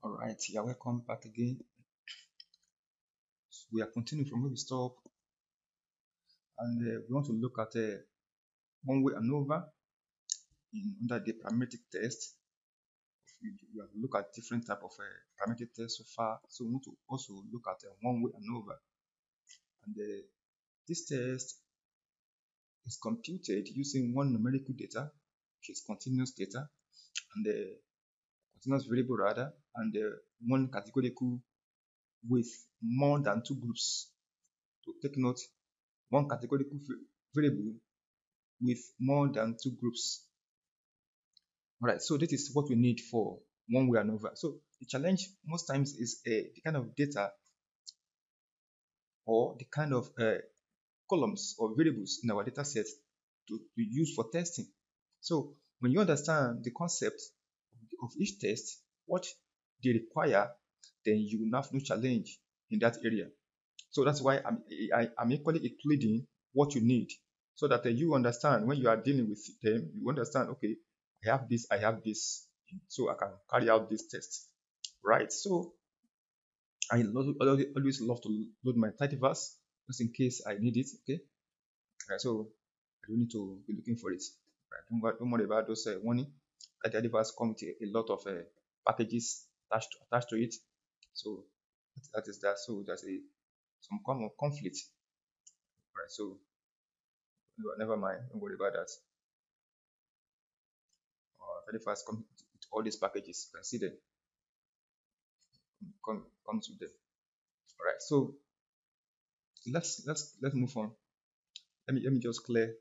All right, yeah, welcome back again. So we are continuing from where we stopped, and we want to look at one-way ANOVA under the parametric test. We have looked at different type of parametric tests so far. So we want to also look at one-way ANOVA, and this test is computed using one numerical data, which is continuous data, and the continuous variable rather, and one categorical with more than two groups. To take note, one categorical variable with more than two groups. All right, so this is what we need for one-way ANOVA. So the challenge most times is the kind of data or the kind of columns or variables in our data set to use for testing. So when you understand the concept of each test, what they require, then you will have no challenge in that area. So that's why I'm equally including what you need so that you understand when you are dealing with them, you understand, okay, I have this, so I can carry out this test, right? So I always love to load my tidyverse just in case I need it, okay? Right, so I don't need to be looking for it. Right? Don't worry about those warning. Tidyverse comes with a lot of packages attached to it. So that is that. So there's some kind of conflict, right? So never mind, don't worry about that. 31st comes with all these packages. You can see them. Comes with them. All right. So let's move on. Let me just clear.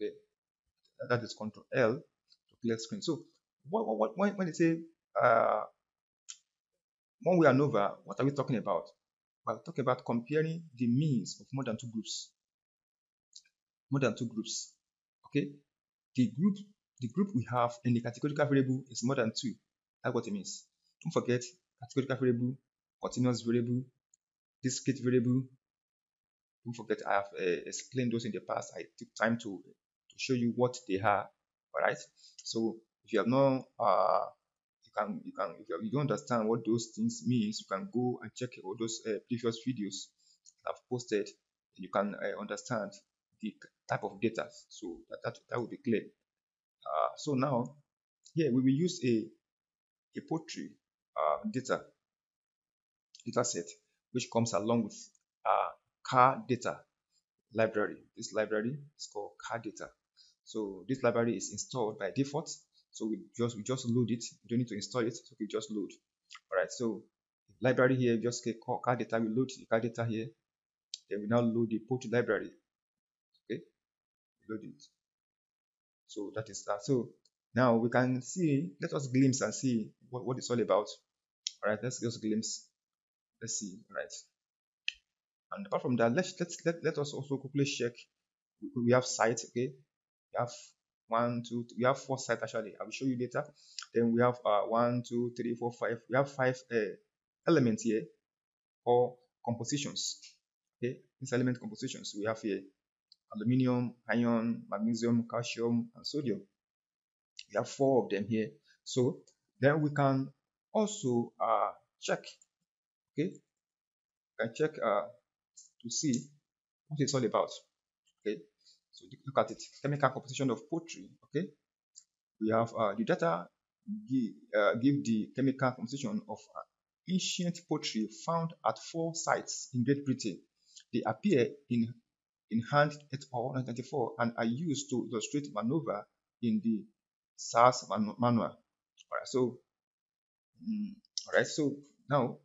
Okay, that is Control L to clear screen. So when they say uh, one-way ANOVA, what are we talking about? We're talking about comparing the means of more than two groups. More than two groups. Okay, the group we have in the categorical variable is more than two. That's what it means. Don't forget categorical variable, continuous variable, discrete variable. Don't forget I have explained those in the past. I took time to show you what they are. All right. So if you have no if you don't understand what those things means, you can go and check all those previous videos I've posted. You can understand the type of data. So that will be clear. So now here we will use a poultry data set which comes along with car data library. This library is called car data. So this library is installed by default. So we just load it. We don't need to install it. So we just load. All right. So library here, just click car data. We load the car data here. Then we now load the poultry library. Okay, load it. So that is that. So now we can see. Let us glimpse and see what it's all about. All right. Let's just glimpse. Let's see. All right. And apart from that, let us also quickly check. We have sites. Okay, we have we have four sites actually. I will show you later. Then we have 1, 2, 3, 4, 5. We have five elements here or compositions. Okay, these element compositions we have here: aluminium, iron, magnesium, calcium, and sodium. We have four of them here. So then we can also check. Okay, we can check to see what it's all about. Okay, so look at it. Chemical composition of poultry. Okay, we have the data give the chemical composition of ancient poultry found at four sites in Great Britain. They appear in hand et al. 1994 and are used to illustrate maneuver in the SAS manual. All right, so so now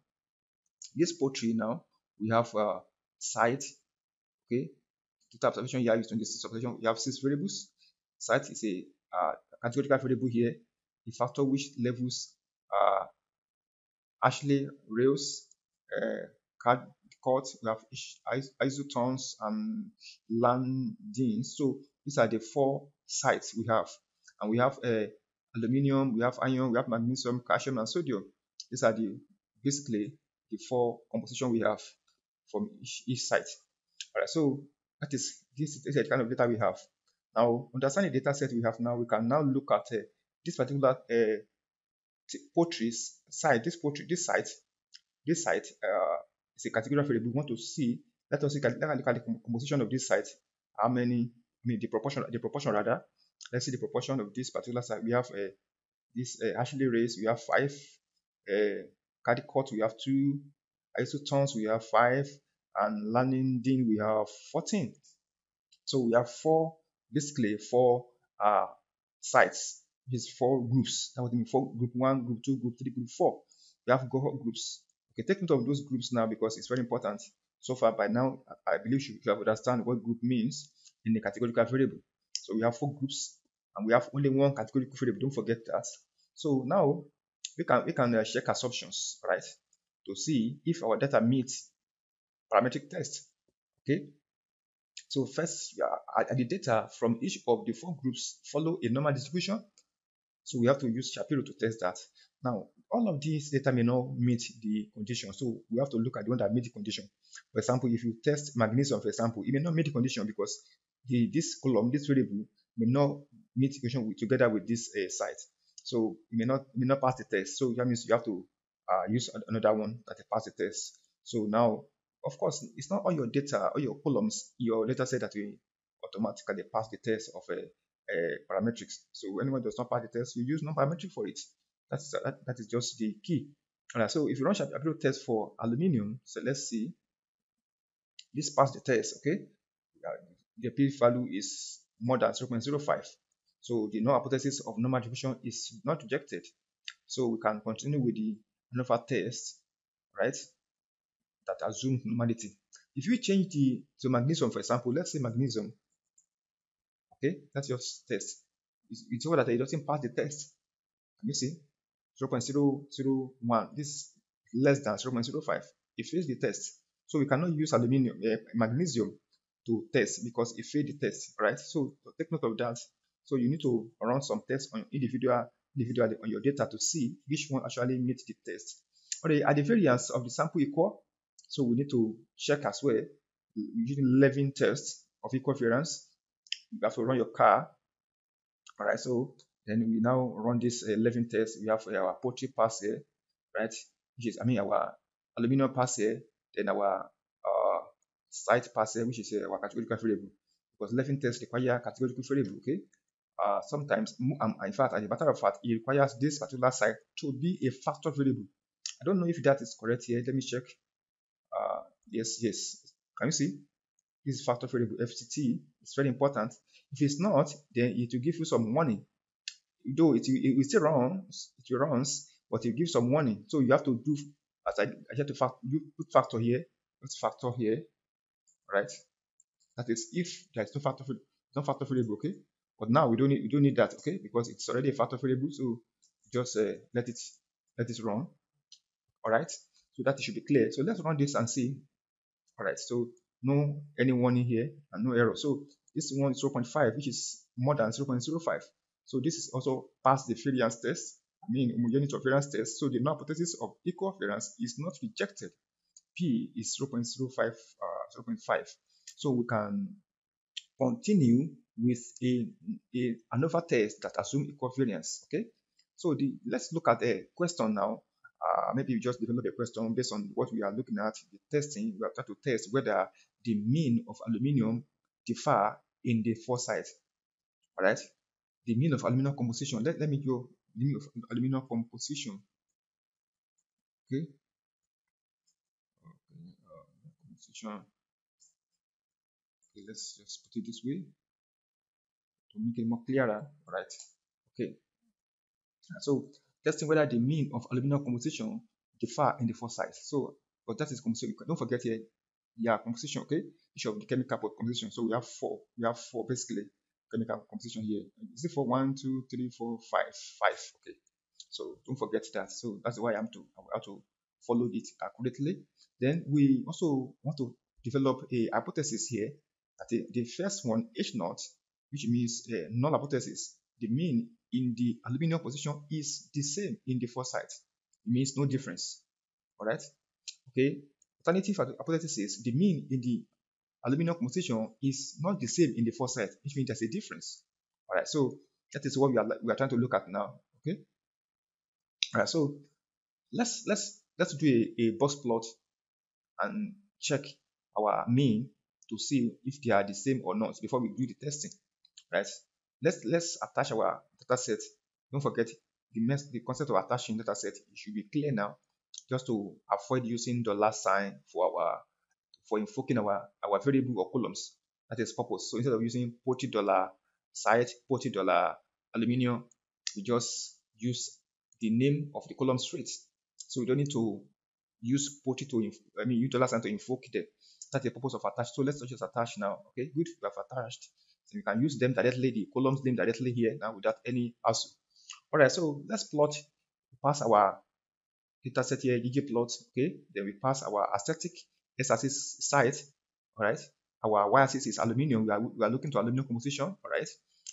this poultry now we have site. Okay, total observation here is 26 observation. You have 6 variables. Site is a categorical variable here. The factor which levels Ashley rails, card we have isotones and landings. So these are the four sites we have, and we have aluminium, we have iron, we have magnesium, calcium, and sodium. These are basically the four composition we have from each site. All right, so this is the kind of data we have. Now, understanding the data set we have now, we can now look at this particular poultry site, this site is a category variable. We want to see, let us look at the composition of this site. How many, I mean the proportion rather. Let's see the proportion of this particular site. We have this Ashley race, we have 5. Cardicot, we have 2. Isotons, we have 5. And Lanindin, we have 14. So we have 4, basically 4 uh, sites. These 4 groups. That would mean 4, group 1, group 2, group 3, group 4. We have cohort groups. Okay, take note of those groups now because it's very important. So far by now, I believe you have understand what group means in the categorical variable. So we have 4 groups and we have only 1 categorical variable. Don't forget that. So now we can check assumptions, right, to see if our data meets parametric test. Okay. So first, the data from each of the 4 groups follow a normal distribution. So we have to use Shapiro to test that. Now, all of these data may not meet the condition. So we have to look at the one that meet the condition. For example, if you test magnesium, for example, it may not meet the condition because this column, this variable, may not meet the condition together with this site. So it may not pass the test. So that means you have to use another one that pass the test. So now, of course, it's not all your data, all your columns, your data set that will automatically pass the test of a parametrics. So anyone does not pass the test, you use non-parametric for it. That is just the key. Alright, so if you run Shapiro test for aluminium, so let's see. This passed the test, okay? The p value is more than 0.05. So the null hypothesis of normal distribution is not rejected. So we can continue with the ANOVA-test, right? That assumes normality. If you change to magnesium, for example, let's say magnesium, okay, that's your test. It's all that it doesn't pass the test. Can you see? 0.001. This is less than 0.05. It fails the test. So we cannot use magnesium to test because it failed the test, right? So take note of that. So you need to run some tests on individually on your data to see which one actually meets the test. Okay, are the variance of the sample equal? So we need to check as well using 11 tests of equal variance. You have to run your car. All right, so then we now run this 11 test. We have our poultry pass here, right? Which is, our aluminum pass here, then our site pass here, which is our categorical variable. Because 11 tests require categorical variable, okay? Sometimes, in fact, as a matter of fact, it requires this particular site to be a factor variable. I don't know if that is correct here. Let me check. Yes. Can you see? This factor variable FCT is very important. If it's not, then it will give you some warning. Though it will still runs, but it gives some warning. So you have to do, as I have to you put factor here, right? That is if there is no factor variable, okay? But now we don't need that, okay? Because it's already a factor variable, so just let it run. All right. So that should be clear. So let's run this and see. All right. So no any warning here and no error. So this one is 0.5, which is more than 0.05. So this is also past the variance test. Homogeneity of variance test. So the null hypothesis of equal variance is not rejected. P is 0.05, 0.5. So we can continue with a ANOVA-test that assume equal variance. Okay. So let's look at a question now. Maybe you just develop a question based on what we are looking at, the testing. We are trying to test whether the mean of aluminium differ in the 4 sites. All right. The mean of aluminum composition. Let me go the mean of aluminum composition. Okay. Composition. Okay, let's just put it this way to make it more clearer. All right. Okay. So testing whether the mean of aluminum composition differ in the 4 sites. So, but that is composition. Don't forget here, composition. Okay, each of the chemical composition. So we have 4. We have 4 basically chemical composition here. Is it for 1, 2, 3, 4, 5? 5. Okay. So don't forget that. So that's why I have to follow it accurately. Then we also want to develop a hypothesis here. That the first one, H naught, which means null hypothesis. The mean in the aluminum position is the same in the 4 sites. It means no difference. All right. Okay. Alternative hypothesis is the mean in the aluminum composition is not the same in the 4 sites, which means there's a difference. All right. So that is what we are trying to look at now. Okay. All right, so let's do a box plot and check our mean to see if they are the same or not before we do the testing. Right? Let's attach our data set. Don't forget the concept of attaching data set. It should be clear now, just to avoid using dollar sign for invoking our variable or columns. That is purpose. So instead of using $40 site, $40 aluminium, we just use the name of the column straight. So we don't need to use $40 use dollar sign to invoke them. That's the purpose of attach. So let's just attach now. Okay, good. We have attached. So you can use them directly, the columns name directly here now without any hassle. All right, so let's plot, pass our data set here, ggplot, okay? Then we pass our aesthetic x-axis site, all right? Our y-axis is aluminum. We are looking to aluminum composition, all right?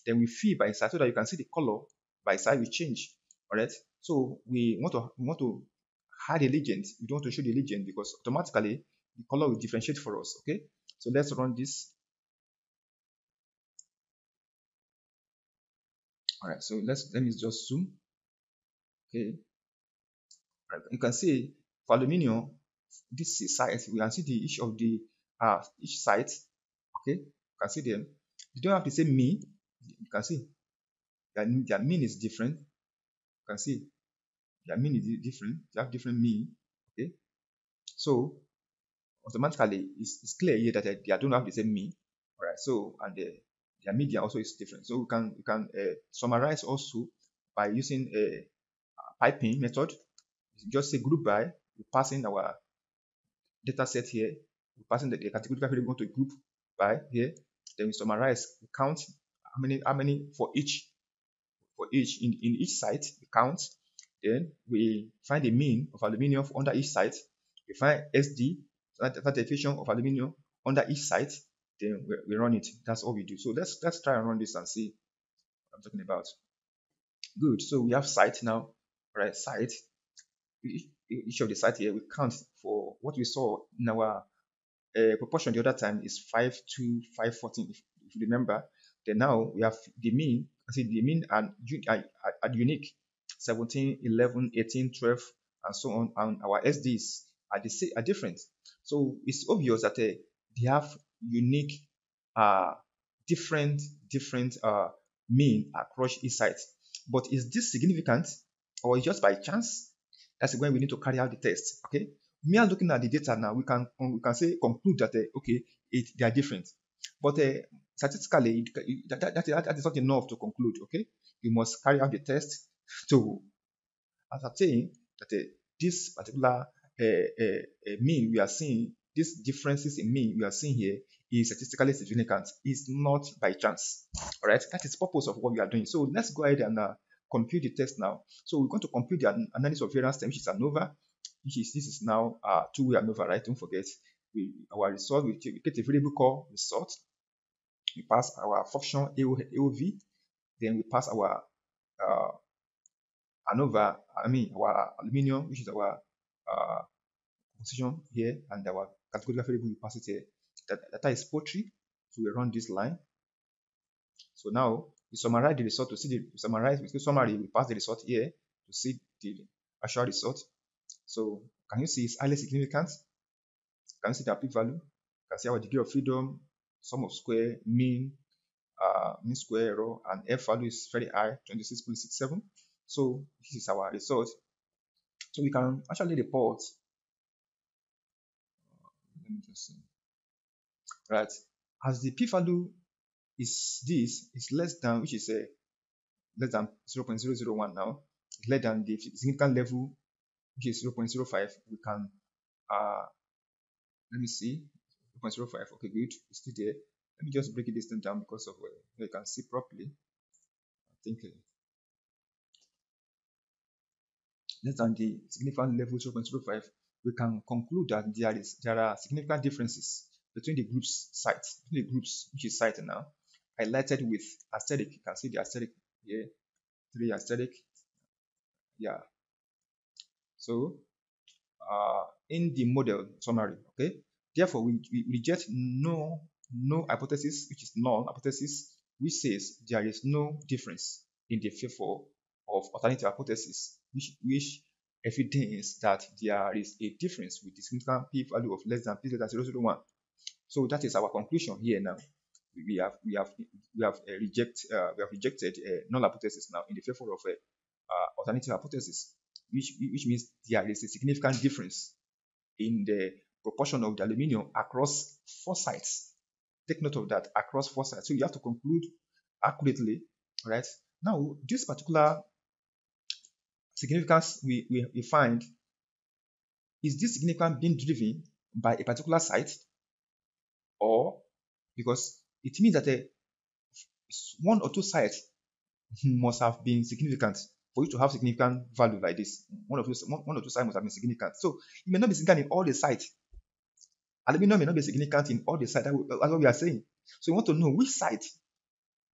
Then we fill by side so that you can see the color by side will change, all right? So we want to add a legend. We don't want to show the legend because automatically the color will differentiate for us, okay? So let's run this. All right, so let me just zoom, okay? Right. You can see for aluminium, this is site. We can see each of the each site. Okay, you can see them. They don't have the same mean. You can see their mean is different. You can see their mean is different. They have different mean. Okay, so automatically it's clear here that they don't have the same mean. All right. So and their median also is different. So we can summarize also by using a piping method. Just say group by, we pass in our data set here, we pass in the categorical variable to group by here, then we summarize, we count how many for each in each site, we count, then we find the mean of aluminium under each site, we find SD, that definition of aluminium under each site, then we run it. That's all we do. So let's try and run this and see what I'm talking about. Good. So we have site now, right? Site. Each of the site here we count for what we saw in our proportion the other time is 5 to 514 if you remember. Then now we have the mean. I see the mean and unique 17, 11, 18, 12, and so on, and our SDs are different. So it's obvious that they have unique uh different mean across each site. But is this significant or is just by chance? That's when we need to carry out the test. Okay, we are looking at the data now. We can say conclude that okay, they are different, but statistically that is not enough to conclude. Okay, you must carry out the test to ascertain that this particular mean we are seeing, these differences in mean we are seeing here is statistically significant. Is not by chance. All right, that is the purpose of what we are doing. So let's go ahead and compute the test now. So we're going to compute the analysis of variance time, which is ANOVA, this is now two-way ANOVA, right? Don't forget our result. We get a variable called result. We pass our function AOV, then we pass our uh, ANOVA, our aluminium, which is our position here, and our categorical variable we pass it here. That data is poultry. So we run this line. So now we summarize the result to see with the summary, we pass the result here to see the actual result. So can you see it's highly significant? Can you see the p-value? You can see our degree of freedom, sum of square, mean square error, and F value is very high, 26.67. So this is our result. So we can actually report. Let me just see. Right, as the p-value is less than, which is less than 0.001 now, less than the significant level, which is 0.05, we can let me see, 0.05. Okay, good, it's still there. Let me just break this thing down because of you can see properly. I think less than the significant level 0.05, we can conclude that there are significant differences between the groups sites, between the groups which is site now, highlighted with aesthetic. You can see the aesthetic here, 3 aesthetic. Yeah. So in the model summary, okay, therefore we reject no hypothesis, which is null hypothesis, which says there is no difference in the favor of alternative hypothesis. which evidence that there is a difference with the significant p-value of less than p greater than 0.001. So that is our conclusion here now. We have rejected null hypothesis now in the favor of alternative hypothesis, which means there is a significant difference in the proportion of the aluminium across four sites. Take note of that, across four sites. So you have to conclude accurately, right? Now, this particular significance we find, is this significance being driven by a particular site, or because it means that one or two sites must have been significant for you to have significant value like this. One or two sites must have been significant. So it may not be significant in all the sites. Aluminum may not be significant in all the sites. That's what we are saying. So we want to know which site,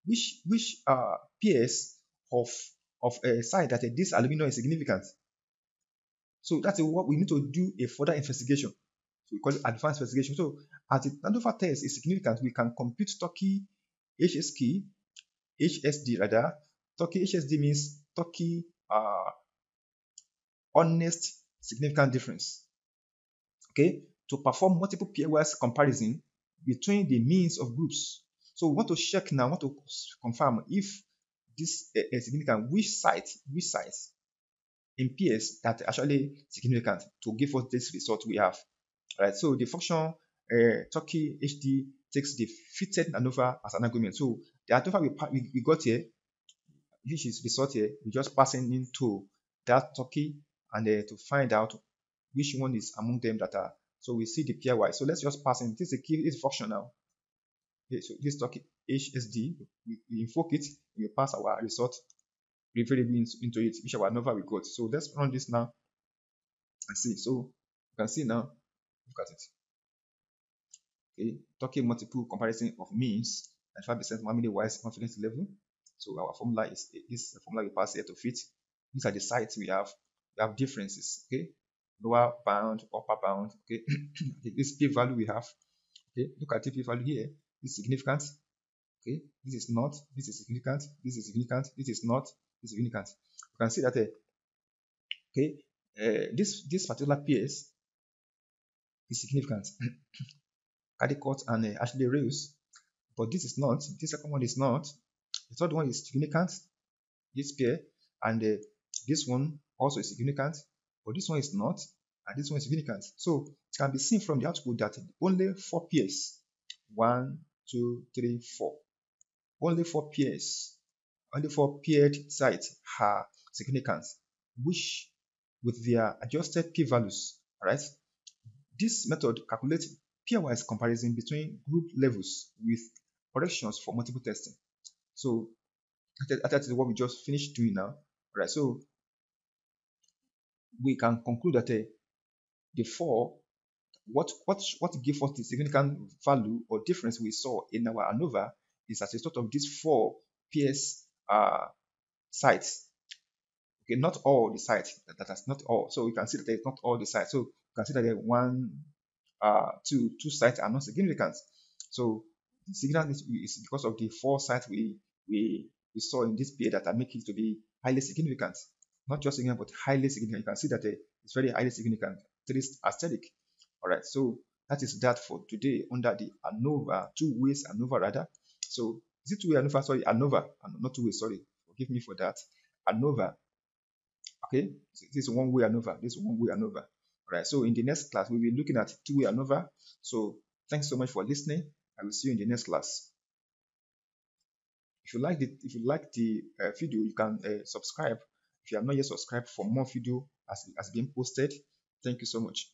which pairs of a site that this aluminum is significant. So that's what we need to do a further investigation. So we call it advanced investigation. So as the ANOVA-test is significant, we can compute Turkey HSD rather. Turkey HSD means Turkey honest significant difference. Okay, to perform multiple pairwise comparison between the means of groups. So we want to check now, want to confirm if this is significant, which site in pairs that are actually significant to give us this result we have. Right. So the function Turkey HD takes the fitted ANOVA as an argument. So the ANOVA we got here, which is result here, we just passing into that Turkey and to find out which one is among them that are. So we see the pairwise. So let's just pass in. This is a key, this function now. Okay, so this Turkey HSD, we invoke it, we pass our result variable into it, which our ANOVA we got. So let's run this now and see. So you can see now, look at it. Okay, Turkey multiple comparison of means and 5% family wise confidence level. So our formula is this formula we pass here to fit. These are the sites we have. We have differences. Okay, lower bound, upper bound. Okay, this p value we have. Okay, look at the p value here. This is significant. Okay, this is not. This is significant. This is significant. This is not. This is significant. You can see that. This particular PS is significant. Caldecott and Ashley Rails, but this is not. This second one is not. The third one is significant. This pair, and this one also is significant, but this one is not, and this one is significant. So it can be seen from the output that only 4 pairs, 1, 2, 3, 4, only 4 pairs, only 4 paired sites are significant, which with their adjusted p-values, right? This method calculates pairwise comparison between group levels with corrections for multiple testing. So that is what we just finished doing now, right? So we can conclude that the 4, what gives us the significant value or difference we saw in our ANOVA is as a result of these 4 PS sites. Okay, not all the sites. That's not all. So we can see that it's not all the sites. So you can see that 1, 2 sites are not significant. So the significance is because of the 4 sites we saw in this pair that are making it to be highly significant. Not just significant, but highly significant. You can see that it's very highly significant. It is aesthetic. All right. So that is that for today under the ANOVA, 2 ways ANOVA rather. So is it 2-way ANOVA? Sorry, ANOVA, not 2 ways. Sorry, forgive me for that. ANOVA. Okay, so this is 1-way ANOVA. This is 1-way ANOVA. All right. So in the next class, we'll be looking at 2-way ANOVA. So thanks so much for listening. I will see you in the next class. If you like the video, you can subscribe. If you have not yet subscribed for more video as being posted, thank you so much.